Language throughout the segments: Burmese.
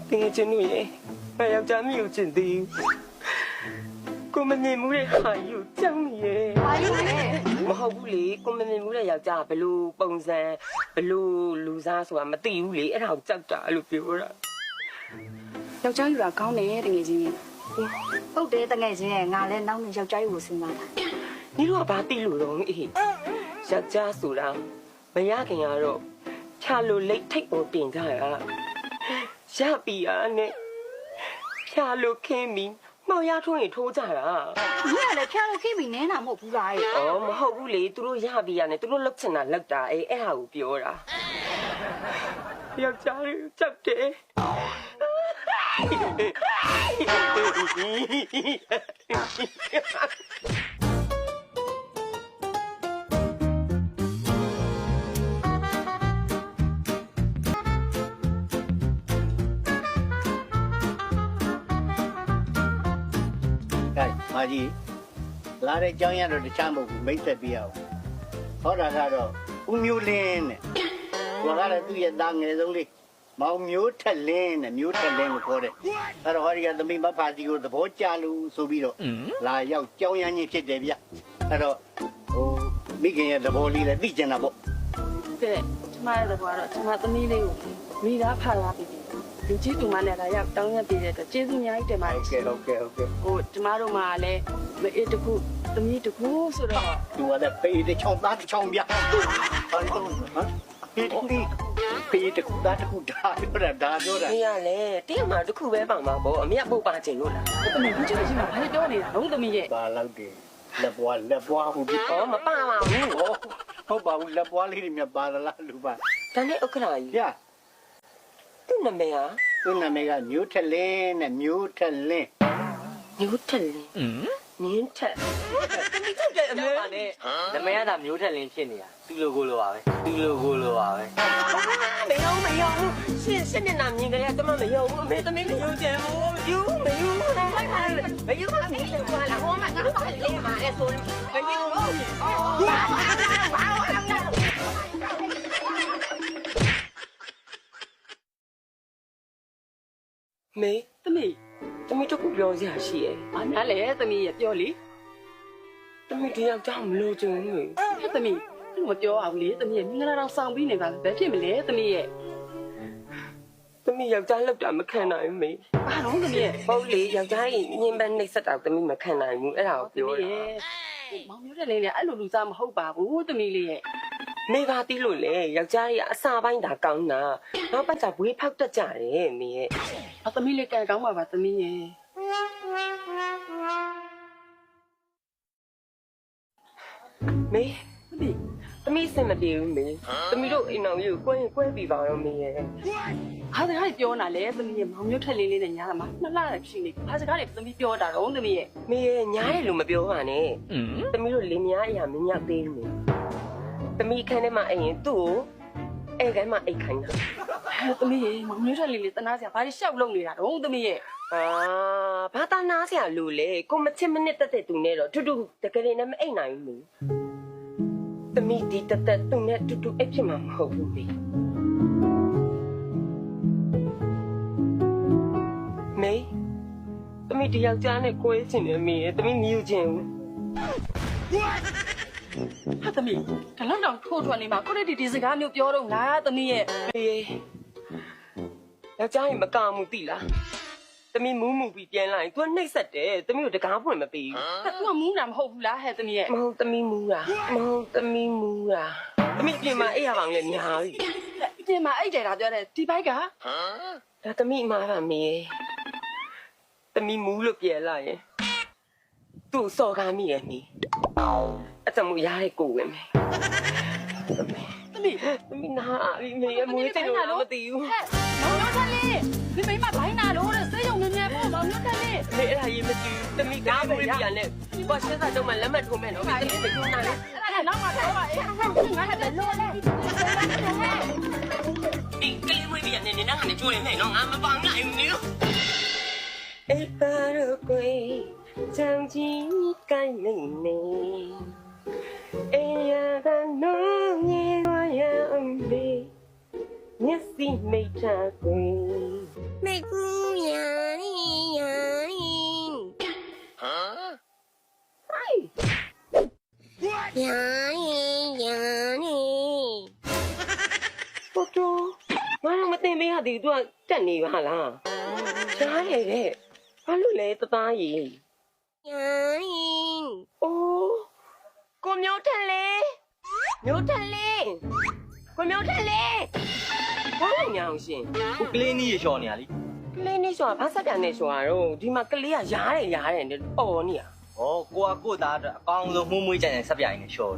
တင်ချင်းတို့ရဲ့မယောက်ျားမယူချင်သေးကိုမမြင်မှုတဲ့ဟာယူကြောက်နေရဲ့ ဘာယူလဲ မဟုတ်ဘူးလေကိုမမြင်မှုတဲ့ယောက်ျားဘလို့ပုံစံဘလို့လူစားဆိုတာမသိဘူးလေအဲ့ဒါကိုကြောက်တာလို့ပြောတာ ယောက်ျားယူတာကောင်းတယ်တကယ်ချင်းဟုတ်တယ်တကယ်ချင်းရဲ့ငါလည်းနောက်နေ့ယောက်ျားယူကိုစဉ်းစားတာ 你如果把地路容易，小家属啦，没呀个呀肉，下路累太多点在啊，下边啊呢，下路开明，冇呀冲也拖在啊， ငါလည်းဖျားလို့ခိပြီနင်းတာမဟုတ်ဘူးလားရဲ့ 哦，冇好不哩，都罗下边啊呢，都罗落成啊落大，哎好表啦，要家里接的。ကဲမာကြီးလာတဲ့အကြောင်းရတော့တခြားမဟုတ်ဘူးမိတ်ဆက်ပြရအောင်ဟောတာကတော့ဦးမျိုးလင်းနဲ့ကိုကလည်းသူ့ရဲ့သားငယ်ဆုံးလေးမောင်မျိုးထက်လင်းနဲ့မျိုးထက်လင်းကိုခေါ်တယ်အဲ့တော့ဟောဒီကသမီးမဖာစီကိုသဘောကျလို့ဆိုပြီးတော့လာရောက်ကြောင်းရမ်းချင်းဖြစ်တယ်ဗျအဲ့တော့ဟိုမိခင်ရဲ့သဘောလေးလည်းသိကျင်တာပေါ့ ကဲကျမရဲ့သဘောကတော့ကျမသမီးလေးကိုမိသားဖာလာပြီးလူကြီးတူမနဲ့လာရောက်တောင်းရပေးတဲ့အတွက်ကျေးဇူးအများကြီးတင်ပါတယ် ဟုတ်ကဲ့ဟုတ်ကဲ့ ဟိုကျမတို့မှလည်းမအေးတခုသမီးတခုဆိုတော့ သူကလည်းပေးတစ်ချောင်းသားတစ်ချောင်းဗျဟောဒီတော့ဟမ်ပေးတစ်ခုသားတစ်ခုဒါပြောတာ 你呀嘞，爹妈都苦白帮忙不？没有不帮钱路啦。 သမီးလူကြီးကြီးမှာဘာလဲပြောနေတာလုံးသမီးရဲ့ ပါလောက်တယ်လက်ပွားဟုတ်ပြီ 哦，没帮忙我。 ဟုတ်ပါဘူးလက်ပွားလေးတွေမြပါလားလူပါ 但你我看到伊， ဗျာ 都那没啊？ သူ့နာမည်ကမျိုးထက်လင်းနဲ့မျိုးထက်လင်း 牛ထက်လင်းနင်းထက်သမီးထုတ်တယ်အမေနဲ့ နမရတာမျိုးထက်လင်းဖြစ်နေတာသူ့လိုကိုလိုပါပဲသူ့လိုကိုလိုပါပဲ 没有是မျက်နှာမြင်ကြရတမမ有အမေသမီးမ有ချင်ဘူးယူမယူမယူမမီးတယ်ကွာလာဟောမငါတို့ကလေးမှာအဲ့ဆိုမယူမေ သမီး သမီးတို့ကိုပြောစရာရှိရဲ့ ဘာများလဲသမီးရဲ့ပြောလေ သမီးဒီယောက်ျားမလို့ချင်ဘူး ဟဲ့သမီးသူ့မပြောအောင်လေသမီးရဲ့မင်္ဂလာတော်ဆောင်ပြီးနေပါဘယ်ဖြစ်မလဲသမီးရဲ့ သမီးယောက်ျားလောက်တာမခံနိုင်ဘူးမေ ဘာလို့သမီးရဲ့ ဟုတ်လေယောက်ျားကြီးညင်ပန်းနှိပ်စက်တာသမီးမခံနိုင်ဘူးအဲ့ဒါကိုပြောတာ မောင်မျိုးတဲ့လေးနဲ့အဲ့လိုလူစားမဟုတ်ပါဘူးသမီးလေးရဲ့ မေပါတီးလို့လေယောက်ျားကြီးအစာပိုင်းဒါကောင်းတာနောက်ပတ်ကျဘွေးဖောက်တတ်ကြတယ်မေရဲ့ အသမီးလေးကံကောင်းပါပါသမီးရဲ့ မေ သမီး သမီးစင်မပြေဘူးမေသမီးတို့အိမ်အောင်ကြီးကိုကွဲပြီးပါတော့မေရဲ့ ဟာစကားတွေပြောနေတာလေသမီးရဲ့မောင်မျိုးထက်လေးလေးနဲ့ညားတာမှာနှစ်လရရှိနေဟာစကားတွေသမီးပြောတာတော့သမီးရဲ့ မေရဲ့ညားတယ်လို့မပြောပါနဲ့သမီးတို့လင်းများအရာမမြောက်သေးဘူးမေသမီးခန်းထဲမှာအိမ်ရင်သူ့ကိုအဲ့ခန်းမှာအိတ်ခိုင်းတာ သမီးရဲ့မောင်မျိုးထက်လေးလေးတနာစရာဘာတွေရှောက်လုံနေတာတော့သမီးရဲ့ အာဘာသာနာစရာလို့လေကိုမချစ်မနစ်တက်တဲ့သူနဲ့တော့တူတူတကယ်နဲ့မအိတ်နိုင်ဘူးမေသမီးဒီတက်သူနဲ့တူတူအိတ်ဖြစ်မှာမဟုတ်ဘူးမေမေသမီးဒီယောက်ျားနဲ့ကိုယ်ချင်တယ်မေသမီးမယူချင်ဘူး ဟာသမီးဒါလောက်တော့ထိုးထွက်နေမှာကိုယ့်ဒီစကားမျိုးပြောတော့ငါသမီးရဲ့ မေယောက်ျားရင်မကမှုသိလားသမီးမူးပြီးပြန်လာရင် तू နှိပ်စက်တယ်သမီးကိုတကားဖွင့်မပေးဘူး သူကမူးတာမဟုတ်ဘူးလားဟဲ့သမီးရဲ့ မဟုတ်သမီးမူးတာမဟုတ်သမီးမူးတာသမီးပြင်မှာအိပ်ရပါအောင်လေများပြီ ဒီမှာအိတ်တယ်တာပြောတယ်ဒီဘိုက်က ဒါသမီးမှားပါမေသမီးမူးလို့ပြန်လာရင်သူ့စော်ကားမိရဲ့မေအတမူရတဲ့ကိုဝင်မယ် သမီး သမီးနာပြီမေအမွေးတင်လို့မသိဘူး ဟဲ့မောင်မျိုးထက်လေးဒီမိမဘိုင်းနာလို့တဲ့စေးရုံနေနေပေါ့မောင်မျိုးထက်လေး မေအဲ့ဒါရေးမကြည့်သမီးကားမွေးပြန်နဲ့ဘာရှင်းစာတော့မှလက်မှတ်ထိုးမယ်နော်သမီးမကြည့်နိုင်ဘူး အဲ့နောက်မှတော့အေးငါလည်းလောလဲ ဒီကလေးမွေးပြန်နေနေနားကနေကြိုးနေမယ်နော်ငါမပေါနိုင်ဘူးနေအေးပါတော့ကိုချောင်းကြီးကိုင်းနေနေအေးရတဲ့နော်ငယ်ရအောင်မေမျက်စိမိတ်ထားကို没姑呀哩呀哩，呀哩呀哩，多多，我那么对面下地段等你吧啦，啥来的？ဘာလို့လဲတသားကြီးအိုးကိုမျိုးထက်လေမျိုးထက်လေကိုမျိုးထက်လေဘာလို့ညောင်ရှင် ခုကလေးနီးရလျှော်နေရလी ကလေးနေဆိုတာဘာဆက်ပြန်နေဆိုတာတော့ဒီမှာကလေးကရားတယ်နဲ့အော်နေရ ဩကိုကကိုသားအတွက်အကောင်းဆုံးမှုမွေးကြတဲ့ဆက်ပြိုင်နေလျှော်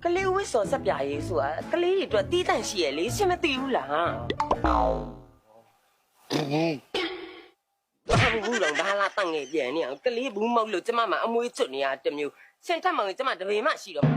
ကလေးဝစ်စော်ဆက်ပြရေးဆိုတာကလေးတွေအတွက်တီးတန့်ရှိရလေရှင်မသိဘူးလားဘာဘူးလုံးဘာလာတန့်ငယ်ပြန်နေအောင်ကလေးဘူးမောက်လို့ကျမမအမွေးချွတ်နေရတမျိုးရှင်ထက်မောင်ကျမတပေမှရှိတော့